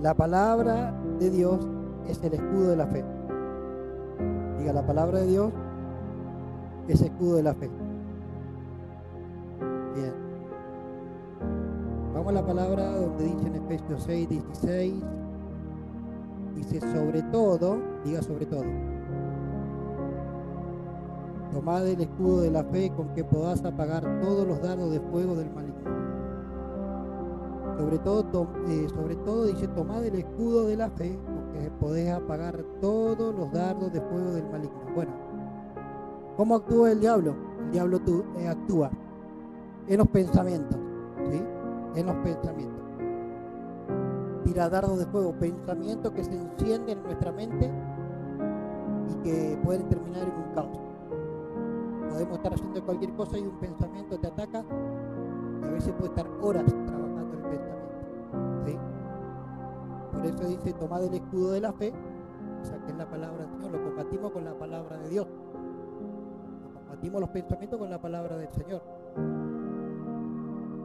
La palabra de Dios es el escudo de la fe. Diga, la palabra de Dios es escudo de la fe. Bien. Vamos a la palabra donde dice en Efesios 6:16. Dice, sobre todo, diga sobre todo. Tomad el escudo de la fe con que podás apagar todos los dardos de fuego del maligno. Sobre todo dice, tomad el escudo de la fe con que podés apagar todos los dardos de fuego del maligno. Bueno, ¿cómo actúa el diablo? El diablo actúa en los pensamientos, ¿sí? En los pensamientos. Tira dardos de fuego, pensamientos que se encienden en nuestra mente y que pueden terminar en un caos. Podemos estar haciendo cualquier cosa y un pensamiento te ataca y a veces puede estar horas trabajando el pensamiento, ¿sí? Por eso dice, tomad el escudo de la fe, o sea, que es la palabra del Señor, lo combatimos con la palabra de Dios. Combatimos los pensamientos con la palabra del Señor.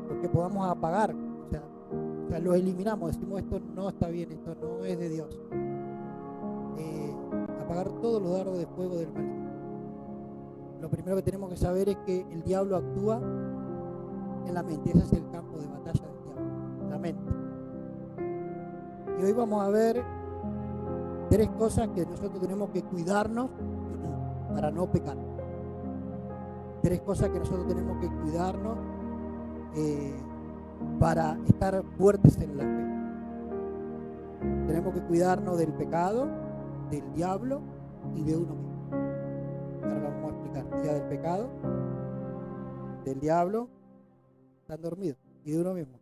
Porque podamos apagar, o sea, los eliminamos, decimos esto no está bien, esto no es de Dios. Apagar todos los dardos de fuego del maligno. Lo primero que tenemos que saber es que el diablo actúa en la mente. Ese es el campo de batalla del diablo, la mente. Y hoy vamos a ver 3 cosas que nosotros tenemos que cuidarnos para no pecar. 3 cosas que nosotros tenemos que cuidarnos para estar fuertes en la fe. Tenemos que cuidarnos del pecado, del diablo y de uno mismo. Ahora lo vamos a explicar. Día del pecado, del diablo, están dormidos, y de uno mismo.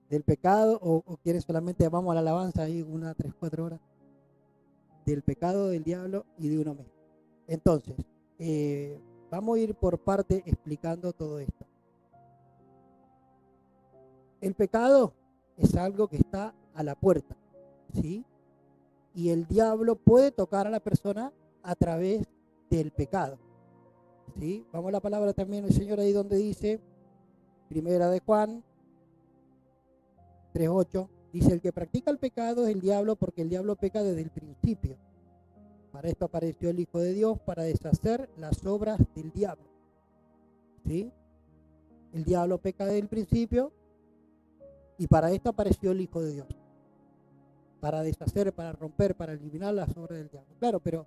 Del pecado, o quieren solamente, vamos a la alabanza ahí, 1, 3, 4 horas. Del pecado, del diablo y de uno mismo. Entonces, vamos a ir por parte explicando todo esto. El pecado es algo que está a la puerta, ¿sí? Y el diablo puede tocar a la persona a través del pecado, ¿sí? Vamos a la palabra también del Señor ahí donde dice, primera de Juan 3:8, dice, el que practica el pecado es el diablo, porque el diablo peca desde el principio. Para esto apareció el Hijo de Dios, para deshacer las obras del diablo, ¿sí? El diablo peca desde el principio y para esto apareció el Hijo de Dios, para deshacer, para romper, para eliminar las obras del diablo. Claro, pero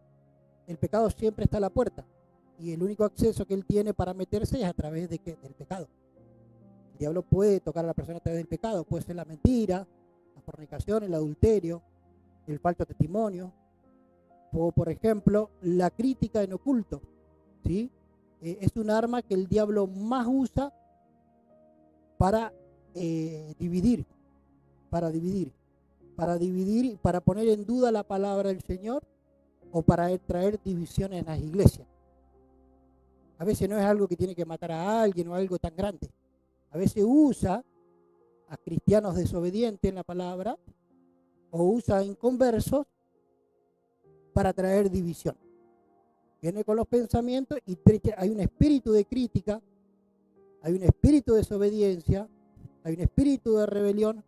el pecado siempre está a la puerta y el único acceso que él tiene para meterse es a través de ¿qué? Del pecado. El diablo puede tocar a la persona a través del pecado, puede ser la mentira, la fornicación, el adulterio, el falso testimonio, o por ejemplo la crítica en oculto, ¿sí? Es un arma que el diablo más usa para dividir, para poner en duda la palabra del Señor o para traer divisiones en las iglesias. A veces no es algo que tiene que matar a alguien o algo tan grande. A veces usa a cristianos desobedientes en la palabra o usa a inconversos para traer división. Viene con los pensamientos y hay un espíritu de crítica, hay un espíritu de desobediencia, hay un espíritu de rebelión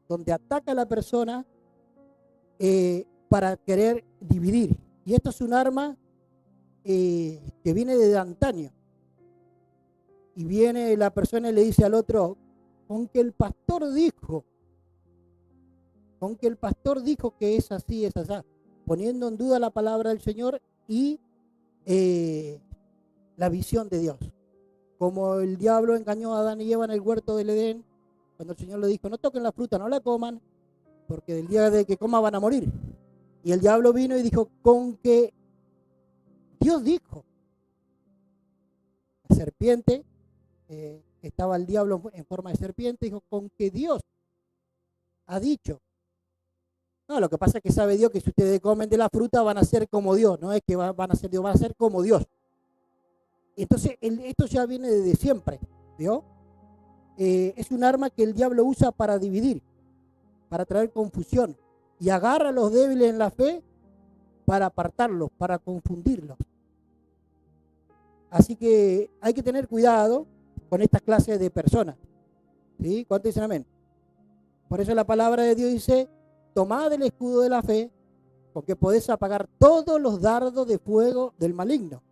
donde ataca a la persona para querer dividir. Y esto es un arma que viene desde antaño. Y viene la persona y le dice al otro, con que el pastor dijo que es así, es así, poniendo en duda la palabra del Señor y la visión de Dios. Como el diablo engañó a Adán y Eva en el huerto del Edén, cuando el Señor le dijo, no toquen la fruta, no la coman, porque del día de que coman van a morir. Y el diablo vino y dijo, con que Dios dijo. La serpiente, estaba el diablo en forma de serpiente, dijo, con que Dios ha dicho. No, lo que pasa es que sabe Dios que si ustedes comen de la fruta van a ser como Dios, no es que van a ser Dios, van a ser como Dios. Entonces, esto ya viene desde siempre, ¿vio? Es un arma que el diablo usa para dividir, para traer confusión, y agarra a los débiles en la fe para apartarlos, para confundirlos. Así que hay que tener cuidado con esta clase de personas, ¿sí? ¿Cuántos dicen amén? Por eso la palabra de Dios dice, tomad el escudo de la fe, con que podés apagar todos los dardos de fuego del maligno.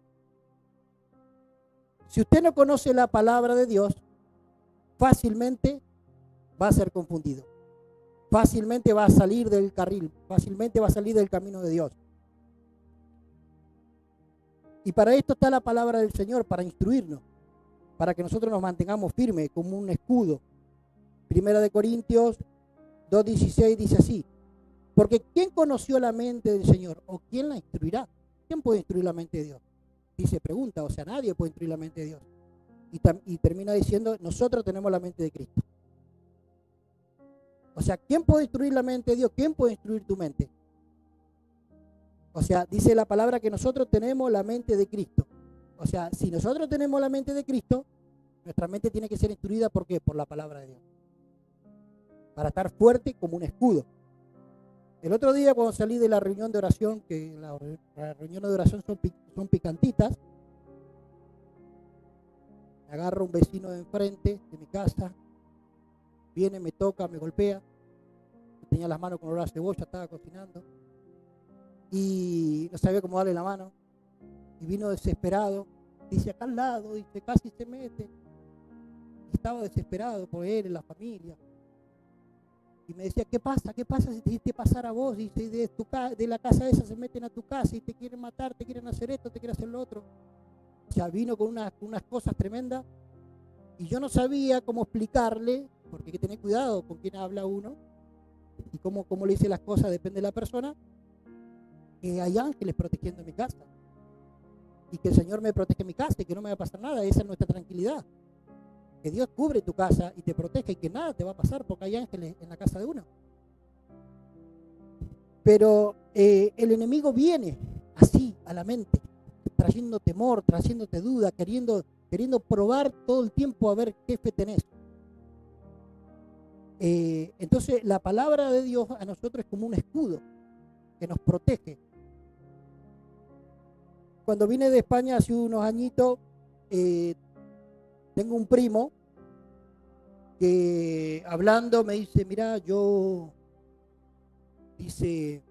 Si usted no conoce la palabra de Dios, fácilmente va a ser confundido. Fácilmente va a salir del carril, fácilmente va a salir del camino de Dios. Y para esto está la palabra del Señor, para instruirnos, para que nosotros nos mantengamos firmes como un escudo. Primera de Corintios 2:16 dice así, porque ¿quién conoció la mente del Señor? ¿O quién la instruirá? ¿Quién puede instruir la mente de Dios? Dice, pregunta, o sea, nadie puede instruir la mente de Dios. Y termina diciendo, nosotros tenemos la mente de Cristo. O sea, ¿quién puede instruir la mente de Dios? ¿Quién puede instruir tu mente? O sea, dice la palabra que nosotros tenemos la mente de Cristo. O sea, si nosotros tenemos la mente de Cristo, nuestra mente tiene que ser instruida, ¿por qué? Por la palabra de Dios. Para estar fuerte como un escudo. El otro día cuando salí de la reunión de oración, que las reuniones de oración son picantitas, me agarra un vecino de enfrente de mi casa, viene, me toca, me golpea, tenía las manos con olor a cebolla, estaba cocinando, y no sabía cómo darle la mano, y vino desesperado, dice acá al lado, dice casi se mete, y estaba desesperado por él, en la familia. Y me decía, ¿qué pasa? ¿Qué pasa si te pasara a vos? Dice, de la casa esa se meten a tu casa y te quieren matar, te quieren hacer esto, te quieren hacer lo otro. O sea, vino con unas cosas tremendas y yo no sabía cómo explicarle, porque hay que tener cuidado con quién habla uno y cómo le dice las cosas, depende de la persona, que hay ángeles protegiendo mi casa y que el Señor me protege mi casa y que no me va a pasar nada. Esa es nuestra tranquilidad. Que Dios cubre tu casa y te protege y que nada te va a pasar porque hay ángeles en la casa de uno. Pero el enemigo viene así a la mente, trayendo temor, trayéndote duda, queriendo probar todo el tiempo a ver qué fe tenés. Entonces la palabra de Dios a nosotros es como un escudo que nos protege. Cuando vine de España hace unos añitos, tengo un primo que hablando me dice, mira, dice,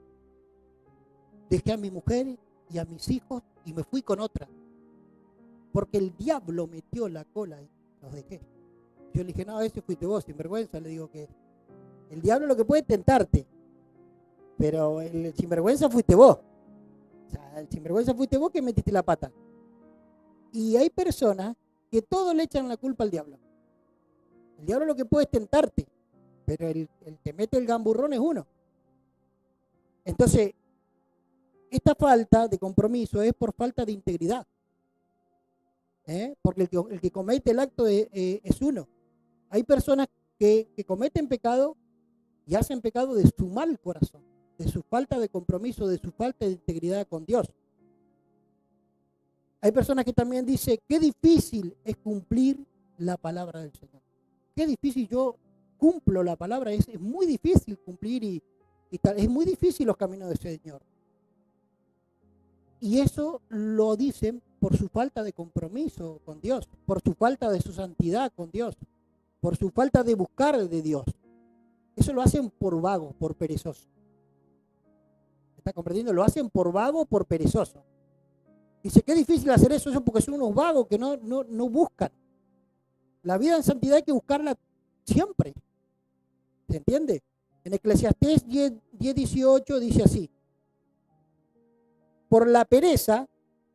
dejé a mi mujer y a mis hijos y me fui con otra, porque el diablo metió la cola y los dejé. Yo le dije, no, ese fuiste vos, sinvergüenza. Le digo que el diablo lo que puede es tentarte, pero el sinvergüenza fuiste vos. O sea, el sinvergüenza fuiste vos que metiste la pata. Y hay personas que todo le echan la culpa al diablo. El diablo lo que puede es tentarte, pero el que mete el gamburrón es uno. Entonces, esta falta de compromiso es por falta de integridad. Porque el que comete el acto es uno. Hay personas que cometen pecado y hacen pecado de su mal corazón, de su falta de compromiso, de su falta de integridad con Dios. Hay personas que también dicen, qué difícil es cumplir la palabra del Señor. Qué difícil, yo cumplo la palabra, es muy difícil cumplir y tal, es muy difícil los caminos del Señor. Y eso lo dicen por su falta de compromiso con Dios, por su falta de su santidad con Dios, por su falta de buscar de Dios. Eso lo hacen por vago, por perezoso. ¿Está comprendiendo? Lo hacen por vago, por perezoso. Dice, qué difícil hacer eso porque son unos vagos que no buscan. La vida en santidad hay que buscarla siempre. ¿Se entiende? En Eclesiastés 10:18 dice así. Por la pereza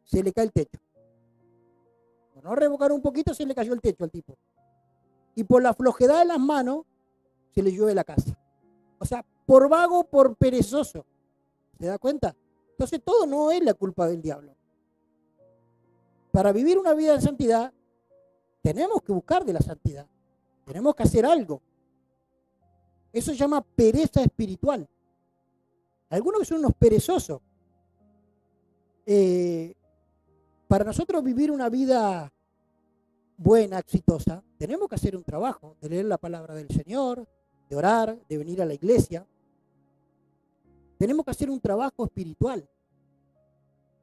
se le cae el techo. Por no revocar un poquito se le cayó el techo al tipo. Y por la flojedad de las manos se le llueve la casa. O sea, por vago, por perezoso. ¿Se da cuenta? Entonces todo no es la culpa del diablo. Para vivir una vida en santidad, tenemos que buscar de la santidad. Tenemos que hacer algo. Eso se llama pereza espiritual. Algunos que son unos perezosos. Para nosotros vivir una vida buena, exitosa, tenemos que hacer un trabajo de leer la palabra del Señor, de orar, de venir a la iglesia. Tenemos que hacer un trabajo espiritual,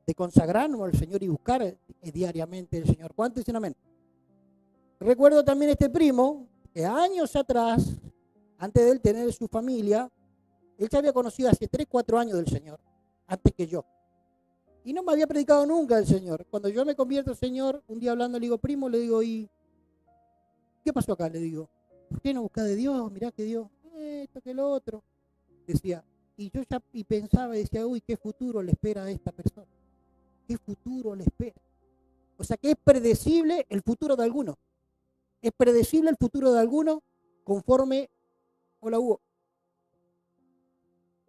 de consagrarnos al Señor y buscar diariamente al Señor. ¿Cuántos dicen amén? Recuerdo también este primo que años atrás antes de él tener su familia, él ya había conocido hace 3, 4 años del Señor, antes que yo. Y no me había predicado nunca el Señor. Cuando yo me convierto al Señor, un día hablando, le digo, primo, le digo, ¿y qué pasó acá? Le digo, ¿por qué no buscás de Dios? Mirá que Dios, esto, que lo otro. Decía, y yo ya pensaba y decía, uy, ¿qué futuro le espera a esta persona? ¿Qué futuro le espera? O sea que es predecible el futuro de algunos. Es predecible el futuro de algunos conforme, hola Hugo,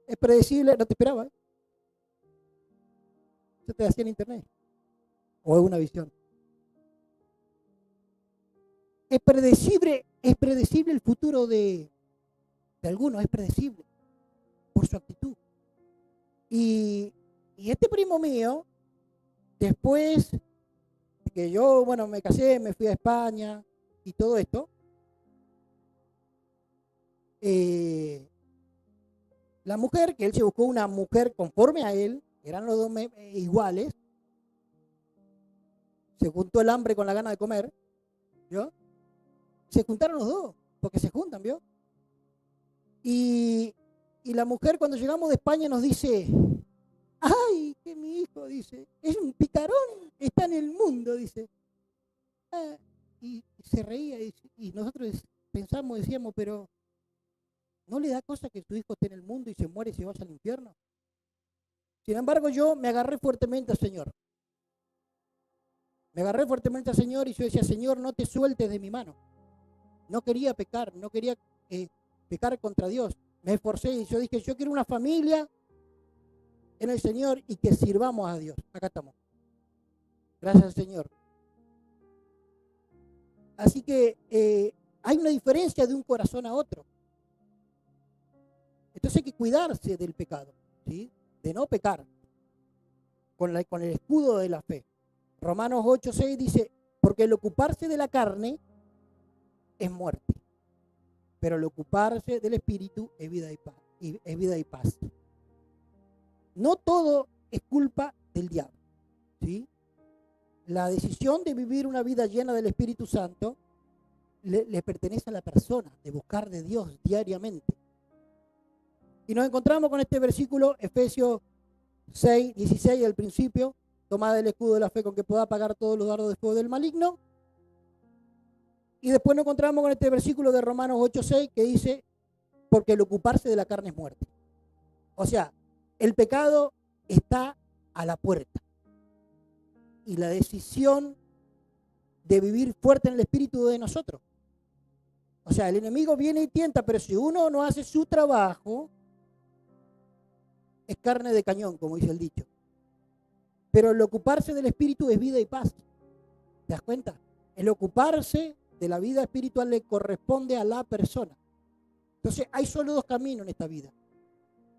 es predecible, no te esperaba, ¿eh? Se te hacía en internet. O es una visión. Es predecible el futuro de algunos, es predecible por su actitud. Y este primo mío, después de que yo, bueno, me casé, me fui a España y todo esto, la mujer, que él se buscó una mujer conforme a él, eran los dos iguales, se juntó el hambre con la gana de comer, ¿vio? Se juntaron los dos, porque se juntan, ¿vio? Y la mujer cuando llegamos de España nos dice, ay, que mi hijo, dice, es un picarón, está en el mundo, dice. Ah, y se reía y nosotros pensamos, decíamos, pero ¿no le da cosa que su hijo esté en el mundo y se muere y se vaya al infierno? Sin embargo, yo me agarré fuertemente al Señor. Me agarré fuertemente al Señor y yo decía, Señor, no te sueltes de mi mano. No quería pecar, no quería pecar contra Dios. Me esforcé y yo dije, yo quiero una familia en el Señor y que sirvamos a Dios. Acá estamos. Gracias al Señor. Así que hay una diferencia de un corazón a otro. Entonces hay que cuidarse del pecado, ¿sí? De no pecar con el escudo de la fe. Romanos 8:6 dice, porque el ocuparse de la carne es muerte, pero el ocuparse del espíritu es vida y paz. No todo es culpa del diablo, ¿sí? La decisión de vivir una vida llena del Espíritu Santo le pertenece a la persona, de buscar de Dios diariamente. Y nos encontramos con este versículo, Efesios 6:16, al principio, tomad el escudo de la fe con que pueda apagar todos los dardos de fuego del maligno. Y después nos encontramos con este versículo de Romanos 8:6 que dice, porque el ocuparse de la carne es muerte. O sea, el pecado está a la puerta. Y la decisión de vivir fuerte en el espíritu de nosotros. O sea, el enemigo viene y tienta, pero si uno no hace su trabajo, es carne de cañón, como dice el dicho. Pero el ocuparse del espíritu es vida y paz. ¿Te das cuenta? El ocuparse de la vida espiritual le corresponde a la persona. Entonces, hay solo dos caminos en esta vida.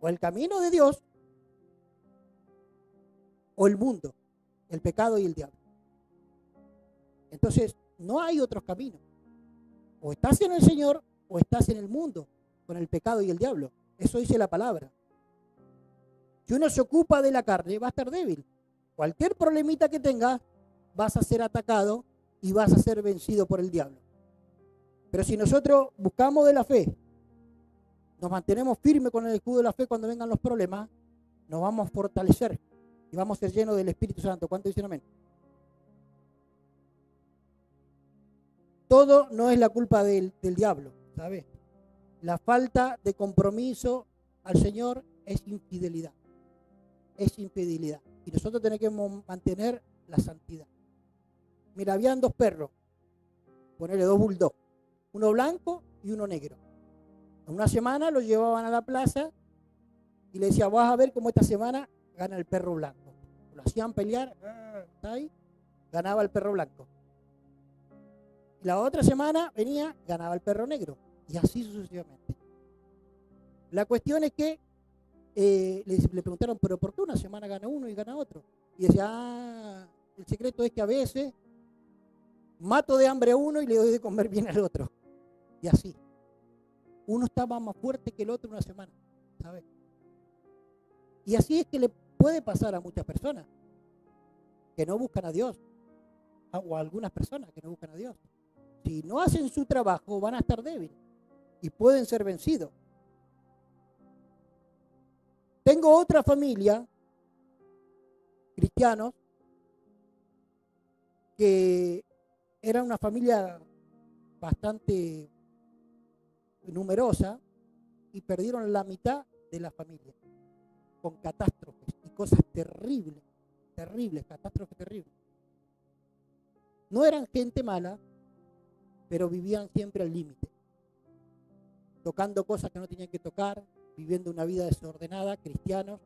O el camino de Dios, o el mundo, el pecado y el diablo. Entonces, no hay otros caminos. O estás en el Señor, o estás en el mundo, con el pecado y el diablo. Eso dice la palabra. Si uno se ocupa de la carne, va a estar débil. Cualquier problemita que tengas, vas a ser atacado y vas a ser vencido por el diablo. Pero si nosotros buscamos de la fe, nos mantenemos firmes con el escudo de la fe cuando vengan los problemas, nos vamos a fortalecer y vamos a ser llenos del Espíritu Santo. ¿Cuánto dicen amén? Todo no es la culpa del diablo, ¿sabes? La falta de compromiso al Señor es infidelidad. Es infidelidad. Y nosotros tenemos que mantener la santidad. Mira, habían dos perros, ponerle dos bulldogs, uno blanco y uno negro. En una semana los llevaban a la plaza y le decían, vas a ver cómo esta semana gana el perro blanco. Lo hacían pelear, ¿está ahí? Ganaba el perro blanco. Y la otra semana venía, ganaba el perro negro. Y así sucesivamente. La cuestión es que le preguntaron, pero ¿por qué una semana gana uno y gana otro? Y decía, el secreto es que a veces mato de hambre a uno y le doy de comer bien al otro. Y así. Uno estaba más fuerte que el otro una semana, ¿sabes? Y así es que le puede pasar a muchas personas que no buscan a Dios. O a algunas personas que no buscan a Dios. Si no hacen su trabajo, van a estar débiles. y pueden ser vencidos. Tengo otra familia, cristianos, que era una familia bastante numerosa y perdieron la mitad de la familia con catástrofes y cosas terribles, catástrofes terribles. No eran gente mala, pero vivían siempre al límite, tocando cosas que no tenían que tocar, viviendo una vida desordenada, cristianos,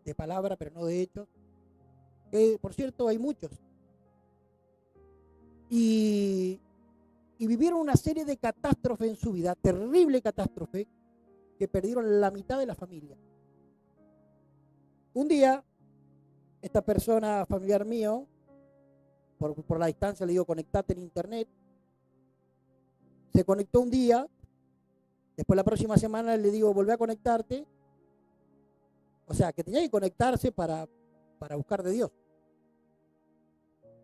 de palabra, pero no de hechos. Por cierto, hay muchos. Y vivieron una serie de catástrofes en su vida, terrible catástrofe, que perdieron la mitad de la familia. Un día, esta persona familiar mío, por la distancia le digo, conectate en internet, se conectó un día, después la próxima semana le digo, volvé a conectarte, o sea, que tenía que conectarse para buscar de Dios.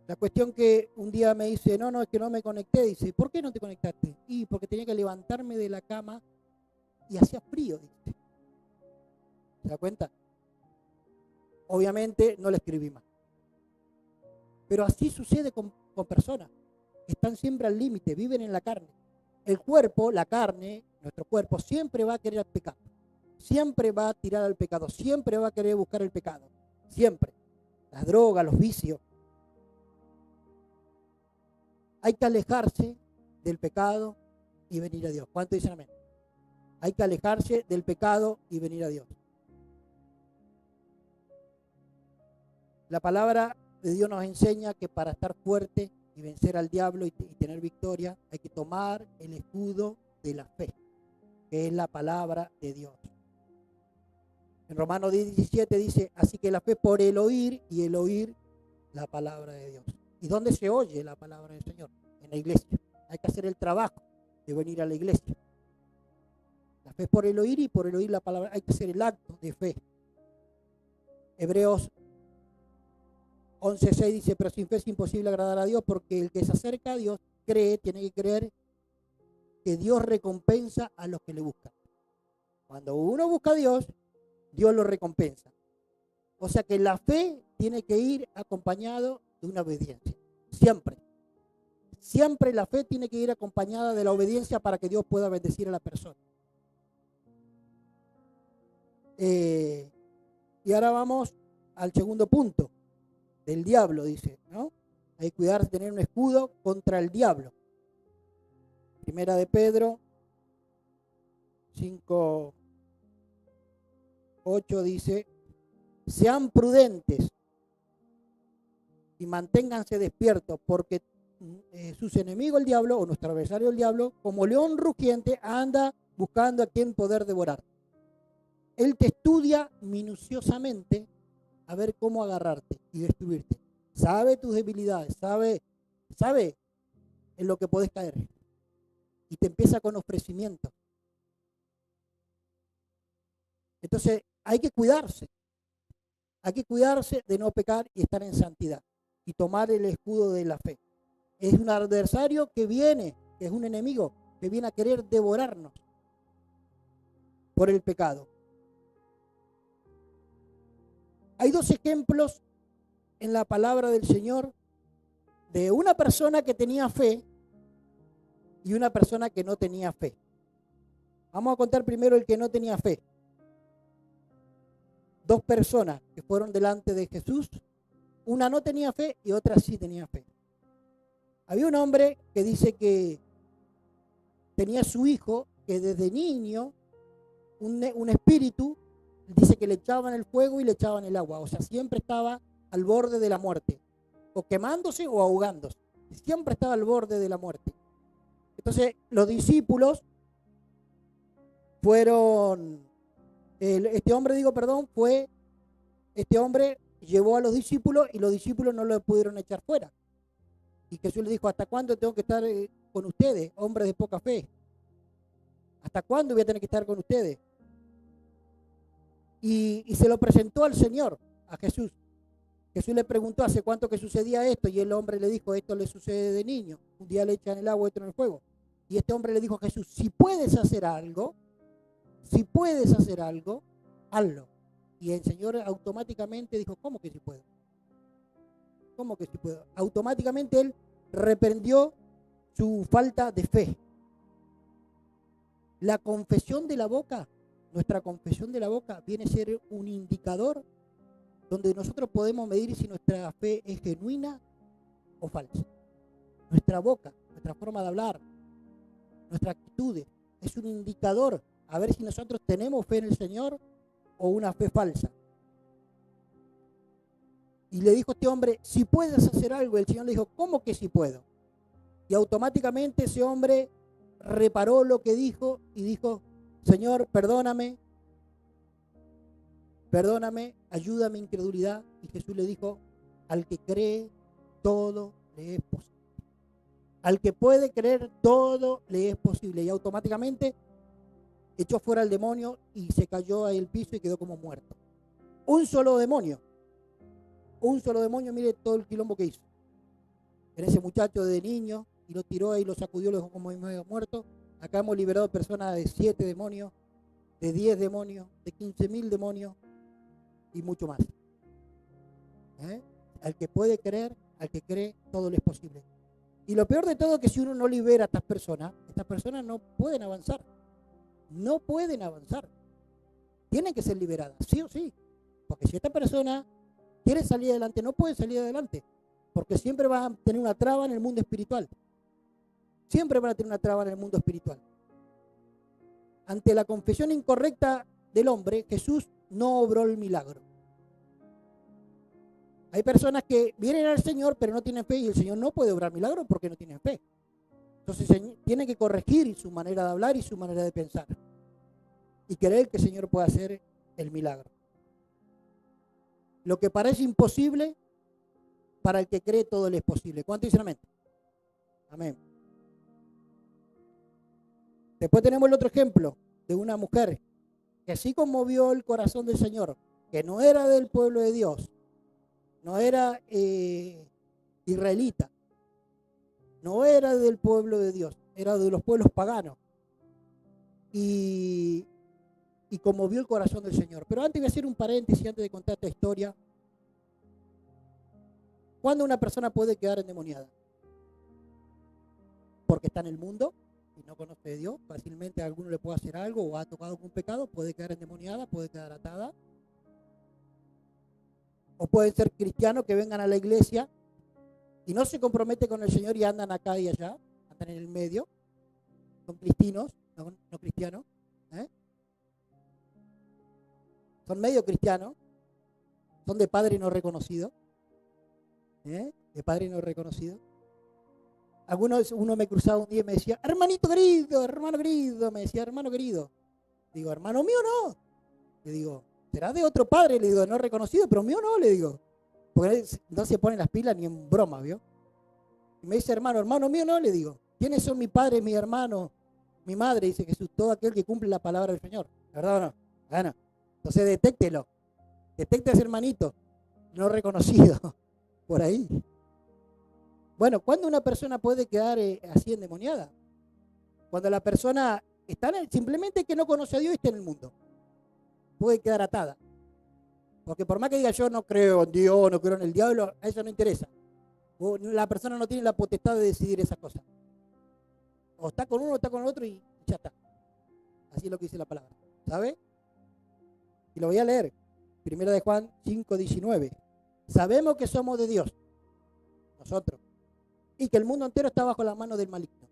La cuestión que un día me dice, no, es que no me conecté. Dice, ¿por qué no te conectaste? Y porque tenía que levantarme de la cama y hacía frío, dice. ¿Se da cuenta? Obviamente no le escribí más. Pero así sucede con personas que están siempre al límite, viven en la carne. El cuerpo, la carne, nuestro cuerpo, siempre va a querer pecar. Siempre va a tirar al pecado. Siempre va a querer buscar el pecado. Siempre. Las drogas, los vicios. Hay que alejarse del pecado y venir a Dios. ¿Cuánto dicen amén? Hay que alejarse del pecado y venir a Dios. La palabra de Dios nos enseña que para estar fuerte y vencer al diablo y tener victoria, hay que tomar el escudo de la fe, que es la palabra de Dios. En Romanos 17 dice, así que la fe por el oír y el oír la palabra de Dios. ¿Y dónde se oye la palabra del Señor? En la iglesia. Hay que hacer el trabajo de venir a la iglesia. La fe es por el oír y por el oír la palabra. Hay que hacer el acto de fe. Hebreos 11:6 dice, pero sin fe es imposible agradar a Dios, porque el que se acerca a Dios tiene que creer que Dios recompensa a los que le buscan. Cuando uno busca a Dios, Dios lo recompensa. O sea que la fe tiene que ir acompañado de una obediencia. Siempre. Siempre la fe tiene que ir acompañada de la obediencia para que Dios pueda bendecir a la persona. Y ahora vamos al segundo punto. Del diablo, dice, ¿no? Hay que cuidar de tener un escudo contra el diablo. Primera de Pedro 5:8 dice, sean prudentes y manténganse despiertos, porque sus enemigos el diablo, o nuestro adversario el diablo, como león rugiente, anda buscando a quien poder devorar. Él te estudia minuciosamente a ver cómo agarrarte y destruirte. Sabe tus debilidades, sabe en lo que podés caer. Y te empieza con ofrecimientos. Entonces hay que cuidarse. Hay que cuidarse de no pecar y estar en santidad. Y tomar el escudo de la fe. Es un adversario que viene, que es un enemigo, que viene a querer devorarnos por el pecado. Hay dos ejemplos en la palabra del Señor de una persona que tenía fe y una persona que no tenía fe. Vamos a contar primero el que no tenía fe. Dos personas que fueron delante de Jesús, una no tenía fe y otra sí tenía fe. Había un hombre que dice que tenía su hijo, que desde niño, un espíritu, dice que le echaban el fuego y le echaban el agua. O sea, siempre estaba al borde de la muerte. O quemándose o ahogándose. Siempre estaba al borde de la muerte. Entonces, los discípulos fueron... Este hombre llevó a los discípulos y los discípulos no lo pudieron echar fuera. Y Jesús le dijo, ¿hasta cuándo tengo que estar con ustedes, hombres de poca fe? ¿Hasta cuándo voy a tener que estar con ustedes? Y se lo presentó al Señor, a Jesús. Jesús le preguntó hace cuánto que sucedía esto y el hombre le dijo, esto le sucede de niño. Un día le echan el agua, otro en el fuego. Y este hombre le dijo a Jesús, si puedes hacer algo, hazlo. Y el Señor automáticamente dijo, ¿cómo que si puedo? ¿Cómo que si puedo? Automáticamente él reprendió su falta de fe. La confesión de la boca, nuestra confesión de la boca viene a ser un indicador donde nosotros podemos medir si nuestra fe es genuina o falsa. Nuestra boca, nuestra forma de hablar, nuestras actitudes, es un indicador a ver si nosotros tenemos fe en el Señor o una fe falsa. Y le dijo este hombre, si puedes hacer algo, el Señor le dijo, ¿cómo que si puedo? Y automáticamente ese hombre reparó lo que dijo y dijo, Señor, perdóname, ayuda a mi incredulidad. Y Jesús le dijo, al que cree, todo le es posible. Al que puede creer, todo le es posible. Y automáticamente echó fuera al demonio y se cayó al piso y quedó como muerto. Un solo demonio, mire todo el quilombo que hizo. En ese muchacho de niño, y lo tiró ahí, lo sacudió, lo dejó como medio muerto. Acá hemos liberado personas de 7 demonios, de 10 demonios, de 15.000 demonios y mucho más. Al que puede creer, al que cree, todo le es posible. Y lo peor de todo es que si uno no libera a estas personas no pueden avanzar. No pueden avanzar. Tienen que ser liberadas, sí o sí. Porque si esta persona quiere salir adelante, no puede salir adelante. Porque siempre va a tener una traba en el mundo espiritual. Siempre van a tener una traba en el mundo espiritual. Ante la confesión incorrecta del hombre, Jesús no obró el milagro. Hay personas que vienen al Señor pero no tienen fe y el Señor no puede obrar milagros porque no tienen fe. Entonces tiene que corregir su manera de hablar y su manera de pensar. Y creer que el Señor puede hacer el milagro. Lo que parece imposible, para el que cree todo le es posible. ¿Cuánto dicen amén? Amén. Después tenemos el otro ejemplo de una mujer que así conmovió el corazón del Señor, que no era del pueblo de Dios, no era israelita, no era del pueblo de Dios, era de los pueblos paganos. Y conmovió el corazón del Señor. Pero antes voy a hacer un paréntesis, antes de contar esta historia. ¿Cuándo una persona puede quedar endemoniada? Porque está en el mundo y no conoce de Dios. Fácilmente a alguno le puede hacer algo o ha tocado algún pecado, puede quedar endemoniada, puede quedar atada. O pueden ser cristianos que vengan a la iglesia y no se comprometen con el Señor y andan acá y allá, andan en el medio. Son cristianos, no cristianos. Son medio cristianos, son de padre no reconocido. De padre no reconocido. Uno me cruzaba un día y me decía, hermanito querido, hermano querido, me decía, hermano querido. Digo, hermano mío no. Le digo, será de otro padre, le digo, no reconocido, pero mío no, le digo. Porque no se ponen las pilas ni en broma, ¿vio? Y me dice, hermano mío no, le digo. ¿Quiénes son mi padre, mi hermano, mi madre? Dice Jesús, todo aquel que cumple la palabra del Señor. ¿Verdad o no? Bueno, entonces detéctelo. Detecte a ese hermanito no reconocido por ahí. Bueno, ¿cuándo una persona puede quedar así endemoniada? Cuando la persona está simplemente que no conoce a Dios y está en el mundo. Puede quedar atada. Porque por más que diga yo no creo en Dios, no creo en el diablo, a eso no interesa. La persona no tiene la potestad de decidir esas cosas. O está con uno o está con el otro y ya está. Así es lo que dice la palabra. ¿Sabe? Y lo voy a leer. 1 de Juan 5:19. Sabemos que somos de Dios. Nosotros. Y que el mundo entero está bajo la mano del maligno.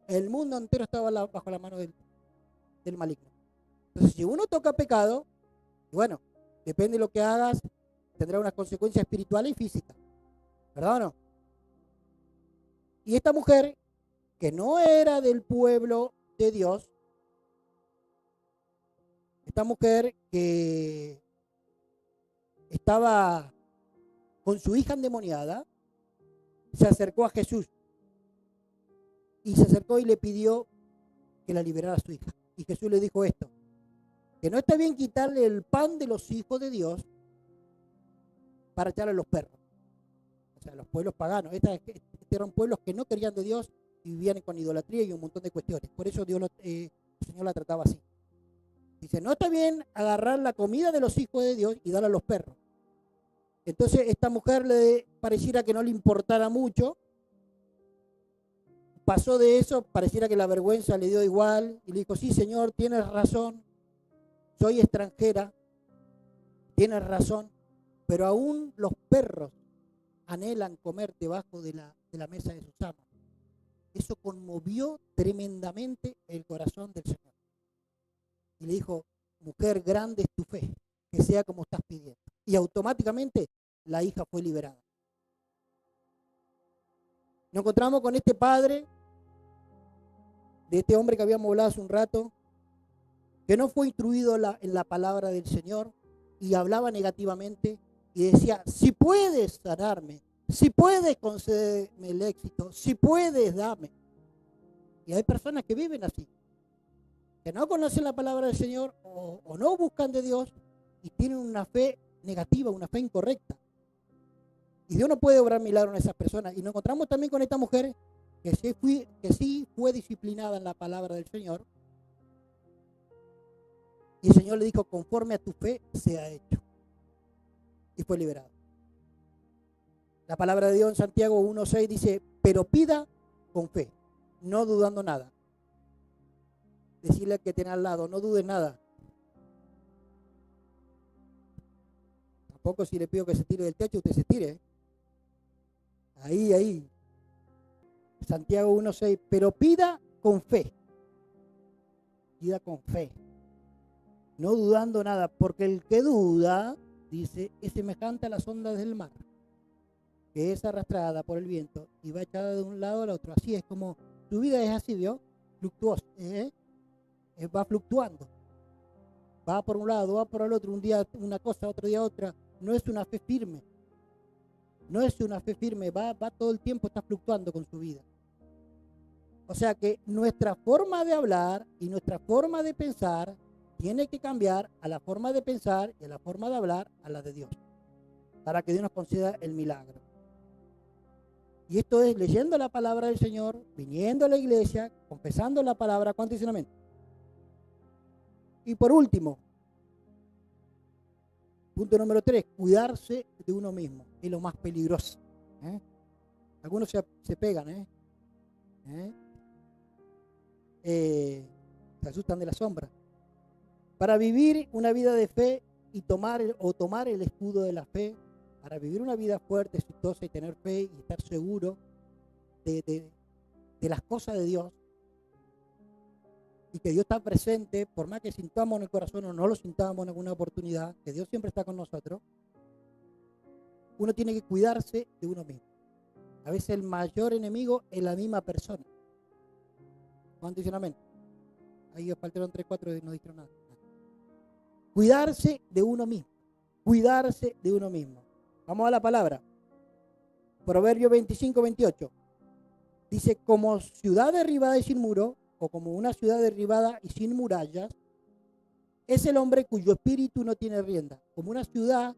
El mundo entero está bajo la mano del maligno. Entonces, si uno toca pecado, bueno, depende de lo que hagas, tendrá unas consecuencias espirituales y físicas. ¿Verdad o no? Y esta mujer, que no era del pueblo de Dios, esta mujer que estaba con su hija endemoniada, se acercó a Jesús y se acercó y le pidió que la liberara a su hija. Y Jesús le dijo esto, que no está bien quitarle el pan de los hijos de Dios para echarle a los perros. O sea, los pueblos paganos. Estos eran pueblos que no querían de Dios y vivían con idolatría y un montón de cuestiones. Por eso el Señor la trataba así. Dice, no está bien agarrar la comida de los hijos de Dios y darla a los perros. Entonces esta mujer le pareciera que no le importara mucho. Pasó de eso, pareciera que la vergüenza le dio igual y le dijo, sí, Señor, tienes razón, soy extranjera, tienes razón, pero aún los perros anhelan comer debajo de la mesa de sus amos. Eso conmovió tremendamente el corazón del Señor. Y le dijo, mujer, grande es tu fe, que sea como estás pidiendo. Y automáticamente la hija fue liberada. Nos encontramos con este padre, de este hombre que habíamos hablado hace un rato, que no fue instruido en la palabra del Señor y hablaba negativamente y decía, si puedes sanarme, si puedes concederme el éxito, si puedes dame. Y hay personas que viven así, que no conocen la palabra del Señor o no buscan de Dios y tienen una fe negativa, una fe incorrecta. Y Dios no puede obrar milagros en esas personas. Y nos encontramos también con esta mujer que sí fue disciplinada en la palabra del Señor. Y el Señor le dijo, conforme a tu fe sea hecho. Y fue liberado. La palabra de Dios en Santiago 1:6 dice, pero pida con fe, no dudando nada. Decirle al que tiene al lado, no dudes nada. Tampoco si le pido que se tire del techo, usted se tire. Ahí. Santiago 1:6, pero pida con fe. Pida con fe. No dudando nada, porque el que duda, dice, es semejante a las ondas del mar, que es arrastrada por el viento y va echada de un lado al otro. Así es como tu vida es así, ¿vio? Fluctuosa, va fluctuando. Va por un lado, va por el otro, un día una cosa, otro día otra. No es una fe firme. No es una fe firme, va todo el tiempo, está fluctuando con su vida. O sea que nuestra forma de hablar y nuestra forma de pensar tiene que cambiar a la forma de pensar y a la forma de hablar a la de Dios, para que Dios nos conceda el milagro. Y esto es leyendo la palabra del Señor, viniendo a la iglesia, confesando la palabra. ¿Cuánto dicen amén? Y por último, punto número 3, cuidarse de uno mismo. Es lo más peligroso. Algunos se pegan, se asustan de la sombra. Para vivir una vida de fe y tomar el escudo de la fe, para vivir una vida fuerte, exitosa y tener fe y estar seguro de las cosas de Dios, y que Dios está presente, por más que sintamos en el corazón o no lo sintamos en alguna oportunidad, que Dios siempre está con nosotros, uno tiene que cuidarse de uno mismo. A veces el mayor enemigo es la misma persona. ¿Cuánto dicen amén? Ahí faltaron 3, 4 y no dijeron nada. Cuidarse de uno mismo. Cuidarse de uno mismo. Vamos a la palabra. Proverbio 25:28. Dice, como ciudad derribada y sin muro, o como una ciudad derribada y sin murallas, es el hombre cuyo espíritu no tiene rienda. Como una ciudad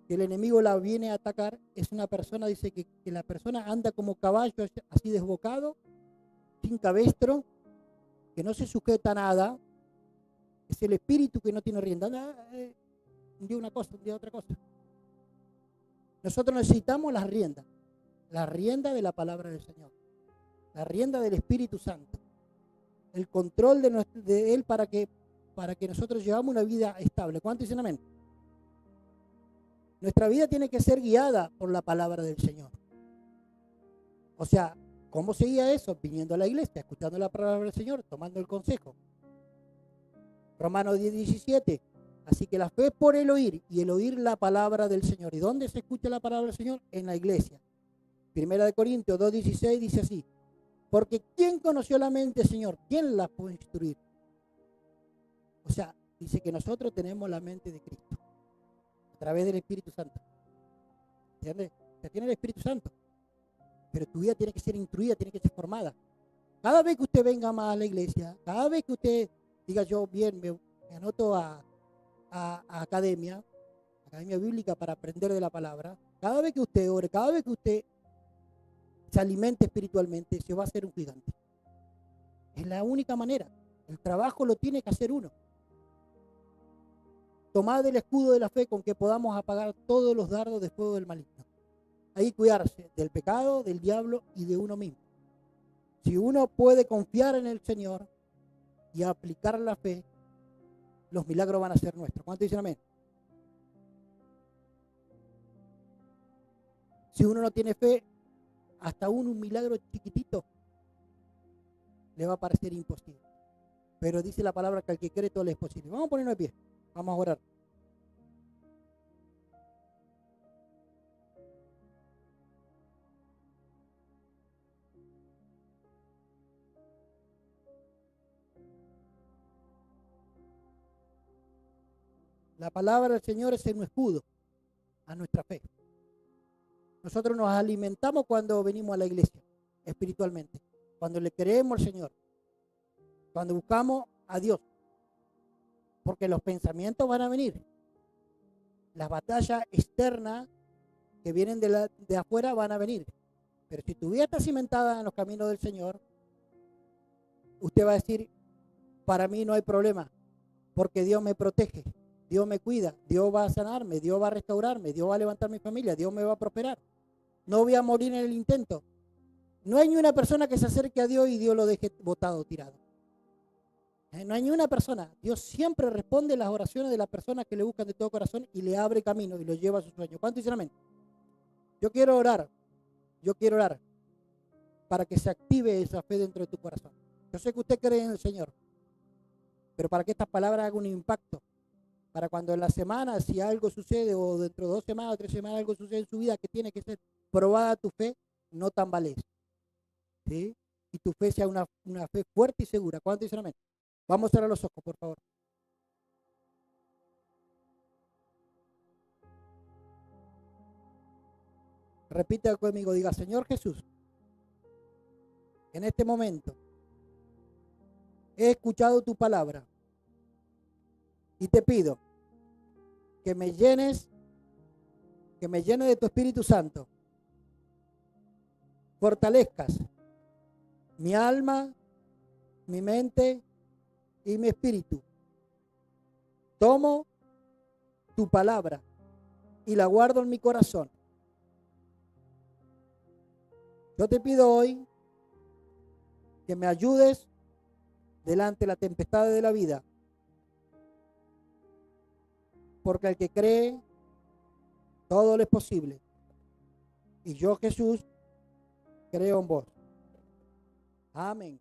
que el enemigo la viene a atacar, es una persona, dice que la persona anda como caballo así desbocado, sin cabestro, que no se sujeta a nada. Es el espíritu que no tiene rienda. Un día una cosa, un día otra cosa. Nosotros necesitamos las riendas. La rienda de la palabra del Señor. La rienda del Espíritu Santo. El control de Él para que nosotros llevamos una vida estable. ¿Cuánto dicen amén? Nuestra vida tiene que ser guiada por la palabra del Señor. O sea, ¿cómo se guía eso? Viniendo a la iglesia, escuchando la palabra del Señor, tomando el consejo. Romanos 10:17. Así que la fe es por el oír, y el oír la palabra del Señor. ¿Y dónde se escucha la palabra del Señor? En la iglesia. Primera de Corintios 2:16 dice así: porque ¿quién conoció la mente, Señor? ¿Quién la puede instruir? O sea, dice que nosotros tenemos la mente de Cristo a través del Espíritu Santo. ¿Entiendes? Usted tiene el Espíritu Santo, pero tu vida tiene que ser instruida, tiene que ser formada. Cada vez que usted venga más a la iglesia, cada vez que usted diga, yo bien, me anoto a academia bíblica para aprender de la palabra, cada vez que usted ore, cada vez que usted se alimente espiritualmente, se va a hacer un gigante. Es la única manera. El trabajo lo tiene que hacer uno. Tomad el escudo de la fe con que podamos apagar todos los dardos de fuego del maligno. Ahí cuidarse del pecado, del diablo y de uno mismo. Si uno puede confiar en el Señor y aplicar la fe, los milagros van a ser nuestros. ¿Cuántos dicen amén? Si uno no tiene fe, hasta un milagro chiquitito le va a parecer imposible. Pero dice la palabra que al que cree todo le es posible. Vamos a ponernos de pie. Vamos a orar. La palabra del Señor es un escudo a nuestra fe. Nosotros nos alimentamos cuando venimos a la iglesia, espiritualmente. Cuando le creemos al Señor. Cuando buscamos a Dios. Porque los pensamientos van a venir. Las batallas externas que vienen de afuera van a venir. Pero si tu vida está cimentada en los caminos del Señor, usted va a decir, para mí no hay problema, porque Dios me protege, Dios me cuida, Dios va a sanarme, Dios va a restaurarme, Dios va a levantar mi familia, Dios me va a prosperar. No voy a morir en el intento. No hay ni una persona que se acerque a Dios y Dios lo deje botado, tirado. No hay ni una persona. Dios siempre responde las oraciones de las personas que le buscan de todo corazón y le abre camino y lo lleva a su sueño. ¿Cuánto dicen amén? Yo quiero orar para que se active esa fe dentro de tu corazón. Yo sé que usted cree en el Señor, pero para que estas palabras hagan un impacto, para cuando en la semana, si algo sucede, o dentro de 2 semanas o 3 semanas algo sucede en su vida que tiene que ser probada tu fe, no tambalees, ¿sí? Y tu fe sea una fe fuerte y segura. ¿Cuánto dicen amén? Vamos a cerrar los ojos, por favor. Repite conmigo, diga, Señor Jesús, en este momento he escuchado tu palabra y te pido que me llenes de tu Espíritu Santo, fortalezcas mi alma, mi mente y mi espíritu. Tomo tu palabra y la guardo en mi corazón. Yo te pido hoy que me ayudes delante de la tempestad de la vida, porque al que cree, todo le es posible. Y yo, Jesús, creo en vos. Amén.